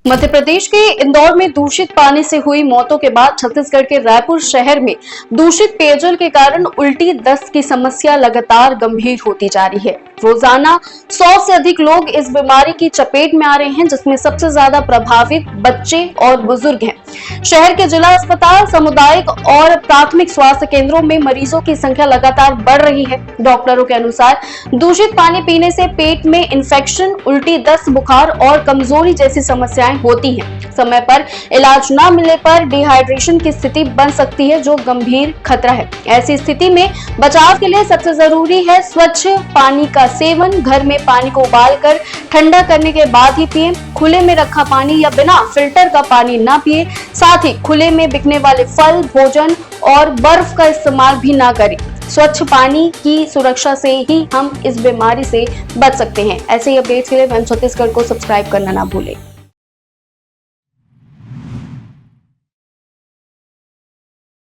मध्य प्रदेश के इंदौर में दूषित पानी से हुई मौतों के बाद छत्तीसगढ़ के रायपुर शहर में दूषित पेयजल के कारण उल्टी दस्त की समस्या लगातार गंभीर होती जा रही है। रोजाना 100 से अधिक लोग इस बीमारी की चपेट में आ रहे हैं, जिसमें सबसे ज्यादा प्रभावित बच्चे और बुजुर्ग हैं। शहर के जिला अस्पताल, सामुदायिक और प्राथमिक स्वास्थ्य केंद्रों में मरीजों की संख्या लगातार बढ़ रही है। डॉक्टरों के अनुसार दूषित पानी पीने से पेट में इंफेक्शन, उल्टी दस्त, बुखार और कमजोरी जैसी समस्याएं होती हैं। समय पर इलाज न मिलने पर डिहाइड्रेशन की स्थिति बन सकती है, जो गंभीर खतरा है। ऐसी स्थिति में बचाव के लिए सबसे जरूरी है स्वच्छ पानी का सेवन। घर में पानी को उबालकर ठंडा करने के बाद ही पिएं। खुले में रखा पानी या बिना फिल्टर का पानी ना पिएं। साथ ही खुले में बिकने वाले फल, भोजन और बर्फ का इस्तेमाल भी ना करें। स्वच्छ पानी की सुरक्षा से ही हम इस बीमारी से बच सकते हैं। ऐसे ही अपडेट्स के लिए वन छत्तीसगढ़ को सब्सक्राइब करना ना भूलें।